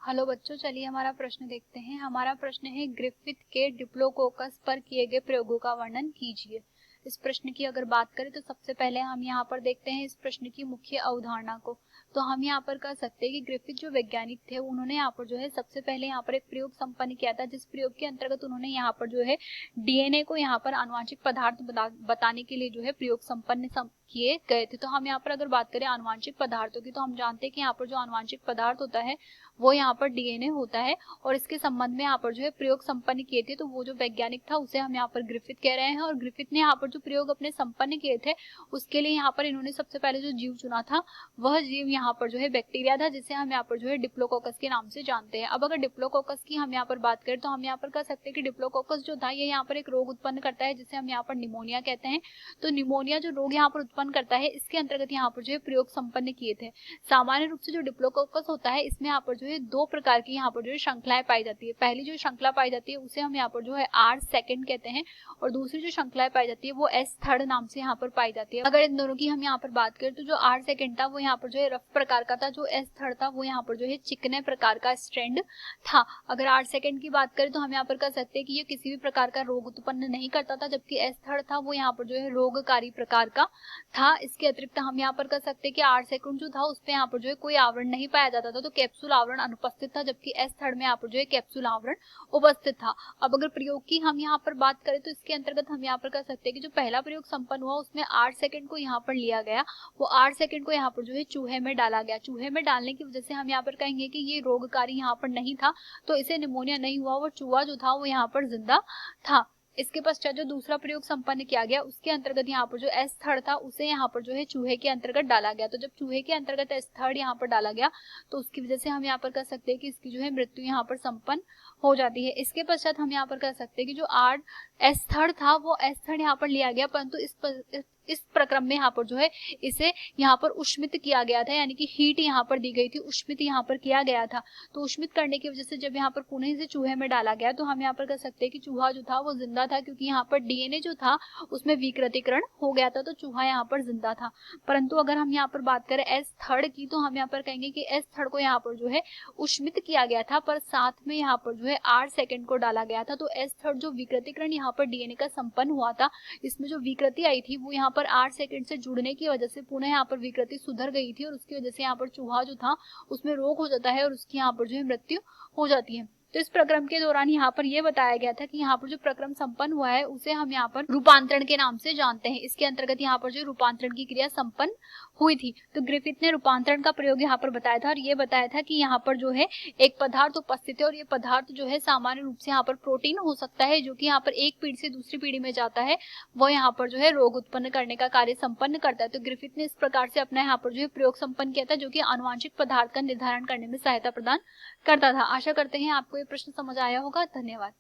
Hello बच्चों, चलिए हमारा प्रश्न देखते हैं। हमारा प्रश्न है ग्रिफिथ के डिप्लोकोकस पर किए गए प्रयोगों का वर्णन कीजिए। इस प्रश्न की अगर बात करें तो सबसे पहले हम यहाँ पर देखते हैं इस प्रश्न की मुख्य अवधारणा को। तो हम यहाँ पर कह सकते हैं कि ग्रिफिथ जो वैज्ञानिक थे उन्होंने यहाँ पर जो है सबसे पहले यहाँ पर एक प्रयोग संपन्न किया था, जिस प्रयोग के अंतर्गत उन्होंने यहाँ पर जो है डीएनए को यहाँ पर आनुवांशिक पदार्थ बताने के लिए जो है प्रयोग संपन्न किए गए थे। तो हम यहाँ पर अगर बात करें आनुवांशिक पदार्थों की, तो हम जानते हैं कि यहाँ पर जो आनुवांशिक पदार्थ होता है वो यहाँ पर डीएनए होता है और इसके संबंध में यहाँ पर जो है प्रयोग संपन्न किए थे। तो वो जो वैज्ञानिक था उसे हम यहाँ पर ग्रिफिथ कह रहे हैं। और ग्रिफिथ ने यहाँ पर जो प्रयोग अपने संपन्न किए थे उसके लिए यहाँ पर इन्होंने सबसे पहले जो जीव चुना था वह जीव यहाँ पर जो है बैक्टीरिया था, जिसे हम यहाँ पर जो है डिप्लोकोकस के नाम से जानते हैं। अब अगर डिप्लोकोकस की हम यहाँ पर बात करें तो हम यहाँ पर कह सकते हैं कि डिप्लोकोकस जो था ये यहाँ पर एक रोग उत्पन्न करता है जिसे हम यहाँ पर निमोनिया कहते हैं। तो निमोनिया जो रोग यहाँ पर उत्पन्न करता है इसके अंतर्गत यहाँ पर जो है प्रयोग संपन्न किए थे। सामान्य रूप से जो डिप्लोकोकस होता है इसमें यहाँ पर जो है दो प्रकार की यहाँ पर जो है श्रृंखलाएं पाई जाती है। पहली जो श्रृंखला पाई जाती है उसे हम यहाँ पर जो है आर सेकंड कहते हैं और दूसरी जो श्रृंखलाएं पाई जाती है वो एस थर्ड नाम से यहाँ पर पाई जाती है। अगर इन दोनों की हम यहाँ पर बात करें तो जो आर सेकंड था वो यहाँ पर जो है रफ प्रकार का था, जो एस थर्ड था वो यहाँ पर जो है चिकने प्रकार का स्ट्रैंड था। अगर आर सेकंड की बात करें तो हम यहाँ पर कह सकते हैं कि ये किसी भी प्रकार का रोग उत्पन्न नहीं करता था, जबकि एस थर्ड था वो यहाँ पर जो है रोगकारी प्रकार का था। इसके अतिरिक्त हम यहाँ पर कह सकते हैं कि आर सेकंड जो था उस पे यहाँ पर जो है कोई आवरण नहीं पाया जाता था, तो कैप्सूल आवरण अनुपस्थित था, जबकि एस थर्ड में यहाँ पर जो है कैप्सूल आवरण उपस्थित था। अब अगर प्रयोग की हम यहाँ पर बात करें तो इसके अंतर्गत हम यहाँ पर कह सकते हैं कि जो पहला प्रयोग संपन्न हुआ उसमें आर सेकंड को यहाँ पर लिया गया, वो आर सेकंड को यहाँ पर जो है चूहे में डाला गया। चूहे में डालने की वजह से हम यहाँ पर कहेंगे कि ये रोगकारी यहाँ पर नहीं था, तो इसे निमोनिया नहीं हुआ, वो चूहा जो था वो यहाँ पर जिंदा था। इसके पश्चात जो दूसरा प्रयोग संपन्न किया गया उसके अंतर्गत यहाँ पर जो एस थर्ड था उसे यहाँ पर जो है चूहे के अंतर्गत डाला गया। तो जब चूहे के अंतर्गत एस थर्ड यहाँ पर डाला गया तो उसकी वजह से हम यहाँ पर कह सकते हैं कि इसकी जो है मृत्यु यहाँ पर संपन्न हो जाती है। इसके पश्चात हम यहाँ पर कह सकते हैं कि जो आर एस थर्ड था वो एस थर्ड यहाँ पर लिया गया, परंतु इस प्रक्रम में यहाँ पर जो है इसे यहाँ पर उष्मित किया गया था, यानी कि हीट यहाँ पर दी गई थी, उष्मित यहाँ पर किया गया था। तो उष्मित करने की वजह से जब यहाँ पर पुनः इसे चूहे में डाला गया तो हम यहाँ पर कह सकते हैं कि चूहा जो था वो जिंदा था, क्योंकि यहाँ पर डीएनए जो था उसमें विकृतीकरण हो गया था, तो चूहा यहाँ पर जिंदा था। परंतु अगर हम यहाँ पर बात करें एस थर्ड की तो हम यहाँ पर कहेंगे कि एस थर्ड को यहाँ पर जो है उष्मित किया गया था, पर साथ में यहाँ पर जो है आर सेकंड को डाला गया था। तो एस थर्ड जो विकृतीकरण यहाँ पर डीएनए का संपन्न हुआ था, इसमें जो विकृति आई थी वो यहाँ पर आर सेकंड से जुड़ने की वजह से पुनः यहाँ पर विकृति सुधर गई थी और उसकी वजह से यहाँ पर चूहा जो था उसमें रोग हो जाता है और उसकी यहाँ पर जो है मृत्यु हो जाती है। तो इस प्रक्रम के दौरान यहाँ पर यह बताया गया था कि यहाँ पर जो प्रक्रम संपन्न हुआ है उसे हम यहाँ पर रूपांतरण के नाम से जानते हैं। इसके अंतर्गत यहाँ पर जो रूपांतरण की क्रिया संपन्न हुई थी। तो ग्रिफिथ ने रूपांतरण का प्रयोग यहाँ पर बताया था और ये बताया था कि यहाँ पर जो है एक पदार्थ उपस्थित है और ये पदार्थ जो है सामान्य रूप से यहाँ पर प्रोटीन हो सकता है, जो कि यहाँ पर एक पीढ़ी से दूसरी पीढ़ी में जाता है, वो यहाँ पर जो है रोग उत्पन्न करने का कार्य संपन्न करता है। तो ग्रिफिथ ने इस प्रकार से अपना यहाँ पर जो है प्रयोग संपन्न किया था, जो कि आनुवांशिक पदार्थ का निर्धारण करने में सहायता प्रदान करता था। आशा करते हैं आपको ये प्रश्न समझ आया होगा। धन्यवाद।